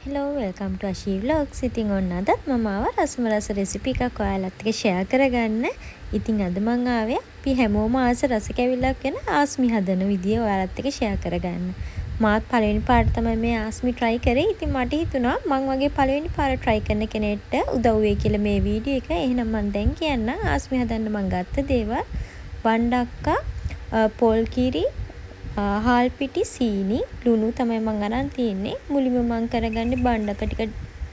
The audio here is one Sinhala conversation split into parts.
හෙලෝ වෙල්කම් ටු අශී ව්ලොග්ස්. ඉතින් ඔන්න අදත් මම ආවා රසමලස රෙසිපි එකක් ඔයාලත් එක්ක ෂෙයා කරගන්න. ඉතින් අද මම ආවේ අපි හැමෝම ආස රස කැවිල්ලක් වෙන ආස්මි හදන විදිය ඔයාලත් එක්ක ෂෙයා කරගන්න. මාත් පළවෙනි පාට තමයි මේ ආස්මි try කරේ. ඉතින් මට හිතුණා මං වගේ පළවෙනි පාර try කරන කෙනෙක්ට උදව් වෙයි කියලා මේ වීඩියෝ එක. එහෙනම් මම දැන් කියන්නම් ආස්මි හදන්න මං ගත්ත දේවල්. වණ්ඩක්කා, පොල් කිරි, හාල් පිටි, සීනි, ලුණු තමයි මම අරන් තියන්නේ. මුලින්ම මම කරගන්නේ බණ්ඩක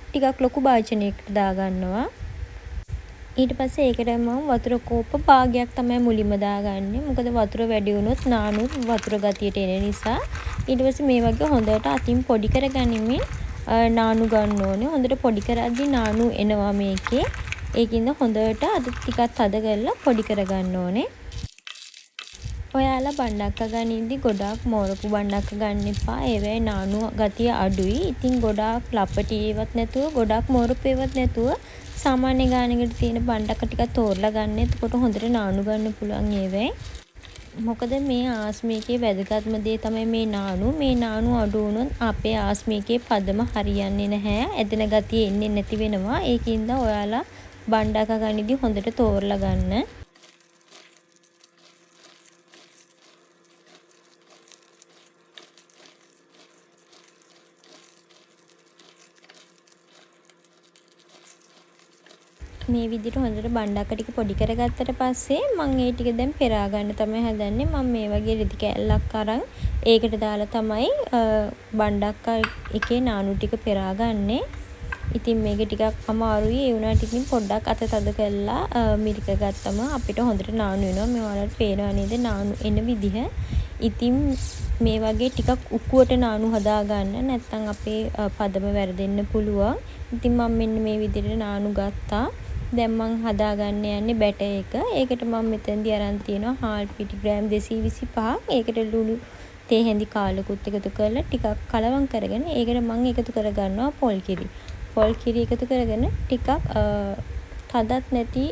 ටිකක් ලොකු භාජනයකට දාගන්නවා. ඊට පස්සේ ඒකට මම වතුර කෝප්ප භාගයක් තමයි මුලින්ම දාගන්නේ. මොකද වතුර වැඩි වුණොත් නානුත් වතුර ගතියට එන නිසා. ඊට පස්සේ මේ වගේ හොඳට අතින් පොඩි කරගනිමින් නානු ගන්න ඕනේ. හොඳට පොඩි කරද්දි නානු එනවා මේකේ. ඒකින්ද හොඳට අද ටිකක් තද කරලා පොඩි කරගන්න ඕනේ. ඔයාලා බණ්ඩක්ක ගනිද්දි ගොඩාක් මෝරපු බණ්ඩක්ක ගන්න එපා. ඒවැයි නානු ගතිය අඩුයි. ඉතින් ගොඩාක් ලපටි ඒවත් නැතුව ගොඩාක් මෝරපු ඒවත් නැතුව සාමාන්‍ය ගානකට තියෙන බණ්ඩක්ක ටිකක් තෝරලා ගන්න. එතකොට හොඳට නානු ගන්න පුළුවන් ඒවැයි. මොකද මේ ආස්මිකේ වැදගත්ම දේ තමයි මේ නානු. මේ නානු අඩු වුණොත් අපේ ආස්මිකේ පදම හරියන්නේ නැහැ. ඇදෙන ගතිය එන්නේ නැති වෙනවා. ඒකින්ද ඔයාලා බණ්ඩක්ක ගනිද්දි හොඳට තෝරලා ගන්න. මේ විදිහට හොඳට බණ්ඩක්ක ටික පොඩි කරගත්තට පස්සේ මම ඒ ටික දැන් පෙරා ගන්න තමයි හදන්නේ. මම මේ වගේ රෙදි කෑල්ලක් අරන් ඒකට දාලා තමයි බණ්ඩක්ක එකේ නානු ටික පෙරා ගන්නෙ. ඉතින් මේක ටිකක් අමාරුයි. ඒ වුණාට ඉතින් පොඩ්ඩක් අත තද කරලා මිරික ගත්තම අපිට හොඳට නානු වෙනවා. මේ ඔයාලට පේනවා නේද නානු එන විදිහ. ඉතින් මේ වගේ ටිකක් උකුවට නානු හදා ගන්න. නැත්නම් අපේ පදම වැරදෙන්න පුළුවන්. ඉතින් මම මෙන්න මේ විදිහට නානු ගත්තා. දැන් මම හදාගන්න යන්නේ බැටර් එක. ඒකට මම මෙතනදී අරන් තියෙනවා හාල් පිටි ග්‍රෑම් 225ක්. ඒකට ලුණු තේ හැඳි කාලකුත් එකතු කරලා ටිකක් කලවම් කරගෙන ඒකට මම එකතු කරගන්නවා පොල් කිරි. පොල් කිරි එකතු කරගෙන ටිකක් තදත් නැති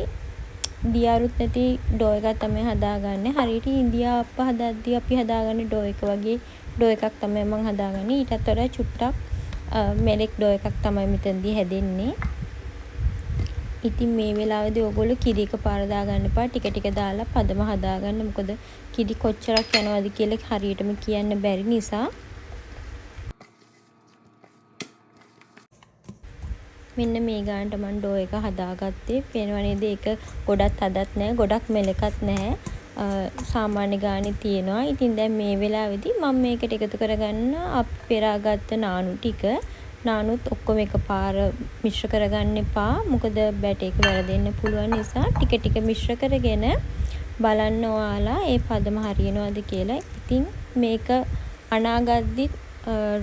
දියාරුත් නැති ඩෝ එකක් තමයි හදාගන්නේ. හරියට ඉන්දියාප්ප හදද්දී අපි හදාගන්නේ ඩෝ එක වගේ ඩෝ එකක් තමයි මම හදාගන්නේ. ඊටත් වඩා චුට්ටක් මෙලෙක් ඩෝ එකක් තමයි මෙතනදී හැදෙන්නේ. ඉතින් මේ වෙලාවේදී ඔයගොල්ලෝ කිරි එක පාර දාගන්න එපා. ටික ටික දාලා පදම හදාගන්න. මොකද කිරි කොච්චරක් යනවද කියලා හරියටම කියන්න බැරි නිසා. මෙන්න මේ ගානට මම ඩෝ එක හදාගත්තේ. පේනවා නේද? ඒක ගොඩක් තදත් නැහැ, ගොඩක් මෙලකත් නැහැ. සාමාන්‍ය ගානේ තියෙනවා. ඉතින් දැන් මේ වෙලාවේදී මම මේකට එකතු කරගන්න අපි පෙරාගත්ත නානු ටික. නානුත් ඔක්කොම එකපාර මිශ්‍ර කරගන්න එපා. මොකද බැටර් එක වැරදෙන්න පුළුවන් නිසා ටික ටික මිශ්‍ර කරගෙන බලන්න ඔයාලා ඒ පදම හරියනවද කියලා. ඉතින් මේක අනාගද්දි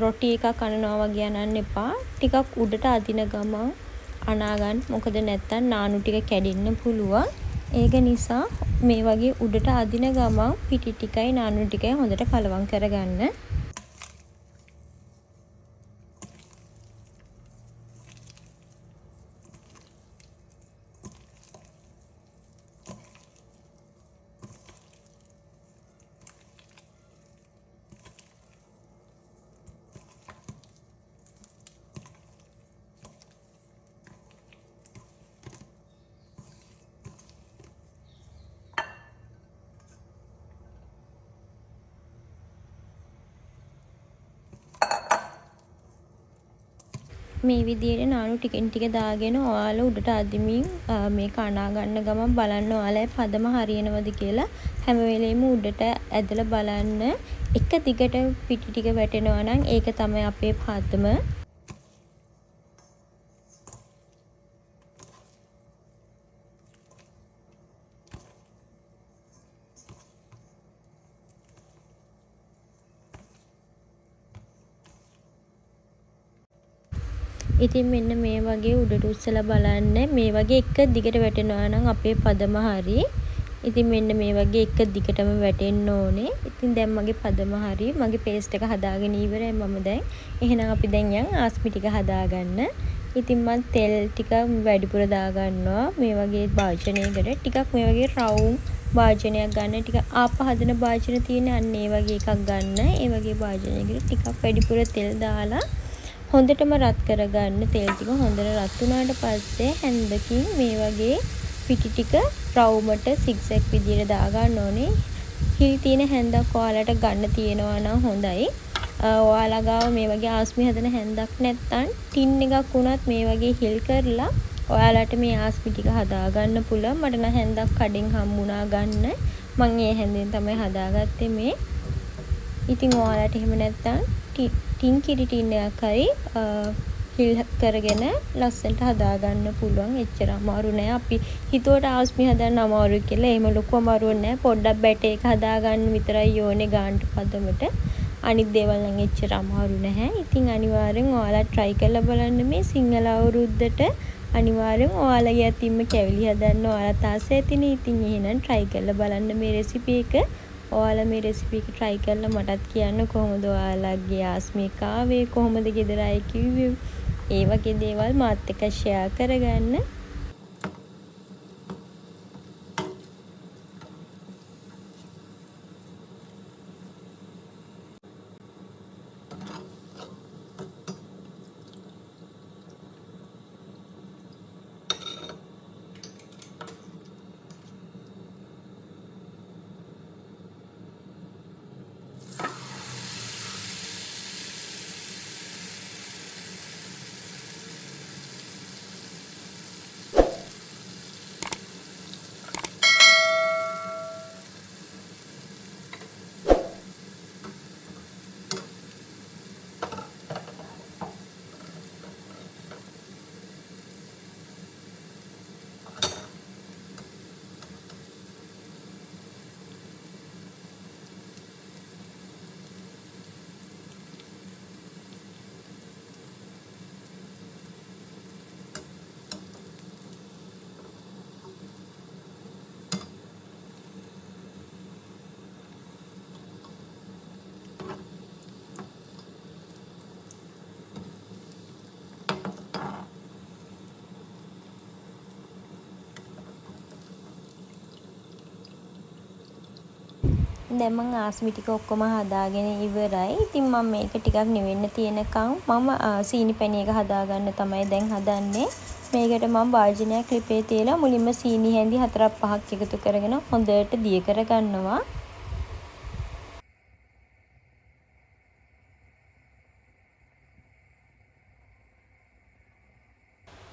රොටි එකක් අනනවා වගේ අනන්න එපා. ටිකක් උඩට අදින ගමන් අනාගන්න. මොකද නැත්තම් නානු ටික කැඩෙන්න පුළුවන්. ඒක නිසා මේ වගේ උඩට අදින ගමන් පිටි ටිකයි නානු ටිකයි හොඳට කලවම් කරගන්න. මේ විදිහට නානු ටිකෙන් ටික දාගෙන ඔයාලා උඩට අදිමින් මේක අනා ගන්න ගමන් බලන්න ඔයාලා පදම හරියනවද කියලා. හැම වෙලෙම උඩට ඇදලා බලන්න. එක දිගට පිටි ටික වැටෙනවා නම් ඒක තමයි අපේ පදම. ඉතින් මෙන්න මේ වගේ උඩට උස්සලා බලන්න. මේ වගේ එක දිගට වැටෙනවා නම් අපේ පදම හරි. ඉතින් මෙන්න මේ වගේ එක දිගටම වැටෙන්න ඕනේ. ඉතින් දැන් මගේ පදම හරි. මගේ පේස්ට් එක හදාගෙන ඉවරයි මම දැන්. එහෙනම් අපි දැන් යන් ආස්මි ටික හදාගන්න. ඉතින් මම තෙල් ටික වැඩිපුර දාගන්නවා. මේ වගේ භාජනයකට ටිකක් මේ වගේ රවුම් භාජනයක් ගන්න. ටික ආප හදන භාජන තියෙන අන්න ඒ වගේ එකක් ගන්න. ඒ වගේ භාජනයකට ටිකක් වැඩිපුර තෙල් දාලා හොඳටම රත් කරගන්න. තෙල් ටික හොඳට රත් වුණාට පස්සේ හැන්දකින් මේ වගේ පිටි ටික රවුමට සිග්සැග් විදියට දාගන්න ඕනේ. හිල් තියෙන හැන්දක් ඔයාලට ගන්න තියෙනවා නම් හොඳයි. ඔයාලා ගාව මේ වගේ ආස්මි හදන හැන්දක් නැත්නම් ටින් එකක් වුණත් මේ වගේ හිල් කරලා ඔයාලට මේ ආස්මි ටික හදා ගන්න පුළුවන්. මට නම් හැන්දක් කඩෙන් හම්බුණා ගන්න. මම ඒ හැන්දෙන් තමයි හදාගත්තේ මේ. ඉතින් ඔයාලට එහෙම නැත්නම් ටින් කිරි ටින් එකක් හරි හිල් කරගෙන ලස්සනට හදා ගන්න පුළුවන්. එච්චර අමාරු නෑ. අපි හිතුවට ආස්මි හදන්න අමාරුයි කියලා. එහෙම ලොකු අමාරුවක් නෑ. පොඩ්ඩක් බැටේ එක හදා ගන්න විතරයි ඕනේ ගාන්ට පදමට. අනිත් දේවල් නම් එච්චර අමාරු නැහැ. ඉතින් අනිවාර්යෙන් ඔයාලා try කරලා බලන්න මේ සිංහල අවුරුද්දට. අනිවාර්යෙන් ඔයාලගේ අතින්ම කැවිලි හදන්න ඔයාලා තාසේ ඇතිනේ. ඉතින් එහෙනම් try කරලා බලන්න මේ රෙසිපි එක. ඔයාලා මේ රෙසිපි එක try කරලා මටත් කියන්න කොහොමද ඔයාලගේ ආස්මි එක ආවේ, කොහොමද ගෙදර අය කිව්වේ. ඒ වගේ දේවල් මාත් එක්ක share කරගන්න. දැන් මම ආස්මි ටික ඔක්කොම හදාගෙන ඉවරයි. ඉතින් මම මේක ටිකක් නිවෙන්න තියෙනකම් මම සීනි පැණි එක හදාගන්න තමයි දැන් හදන්නේ. මේකට මම භාජනයක් ලිපේ තියලා මුලින්ම සීනි හැඳි 4-5ක් එකතු කරගෙන හොඳට දිය කරගන්නවා.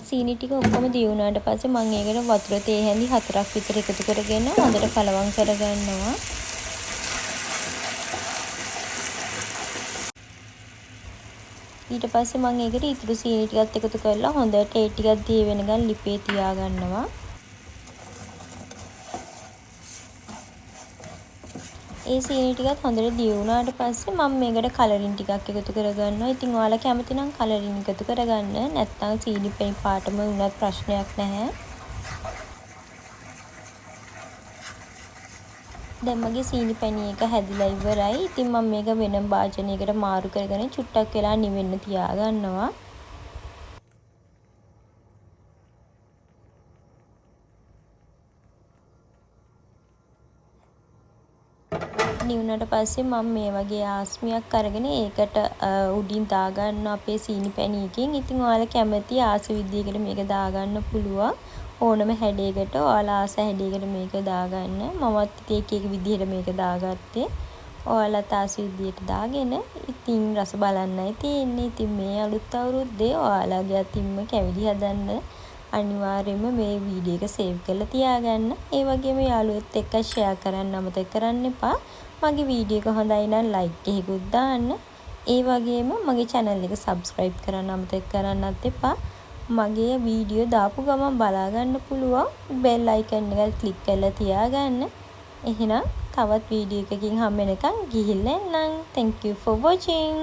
සීනි ටික ඔක්කොම දිය වුණාට පස්සේ මම ඒකට වතුර තේ හැඳි 4ක් විතර එකතු කරගෙන හොඳට කලවම් කරගන්නවා. ඊට පස්සේ මම ඒකට ඉතුරු සීනි ටිකත් එකතු කරලා හොඳට ඒ ටිකක් දිය වෙනකන් ලිපේ තියාගන්නවා. ඒ සීනි ටිකත් හොඳට දිය වුණාට පස්සේ මම මේකට කලරින් ටිකක් එකතු කරගන්නවා. ඉතින් ඔයාලා කැමති නම් කලරින් එකතු කරගන්න. නැත්නම් සීනි පැණි පාටම වුණත් ප්‍රශ්නයක් නැහැ. දැන් මගේ සීනි පැණි එක හැදිලා ඉවරයි. ඉතින් මම මේක වෙනම භාජනයකට මාරු කරගෙන චුට්ටක් වෙලා නිවෙන්න තියාගන්නවා. නිවුණට පස්සේ මම මේ වගේ ආස්මියක් අරගෙන ඒකට උඩින් දාගන්න අපේ සීනි පැණි එකකින්. ඉතින් ඔයාලා කැමති ආස විදියකට මේක දාගන්න පුළුවන්. ඕනම හැඩයකට ඔයාලා ආස හැඩයකට මේක දාගන්න. මමත් එක එක විදිහට මේක දාගත්තේ. ඔයාලත් ආස විදියට දාගෙන ඉතින් රස බලන්නයි තියෙන්නේ. ඉතින් මේ අලුත් අවුරුද්දේ ඔයාලගේ අතින්ම කැවිලි හදන්න අනිවාර්යයෙන්ම මේ වීඩියෝ එක සේව් කරලා තියාගන්න. ඒ වගේම යාළුවොත් එක්ක ෂෙයා කරන්න අමතක කරන්න එපා. මගේ වීඩියෝ එක හොඳයි නම් ලයික් එකකුත් දාන්න. ඒ වගේම මගේ channel එක subscribe කරන්න අමතක කරන්නත් එපා. මගේ වීඩියෝ දාපු ගමන් බලා ගන්න පුළුවන්. bell icon එක click කරලා තියාගන්න. එහෙනම් තවත් වීඩියෝ එකකින් හම්බ වෙනකන් ගිහිල්ලා එන්නම්. Thank you for watching.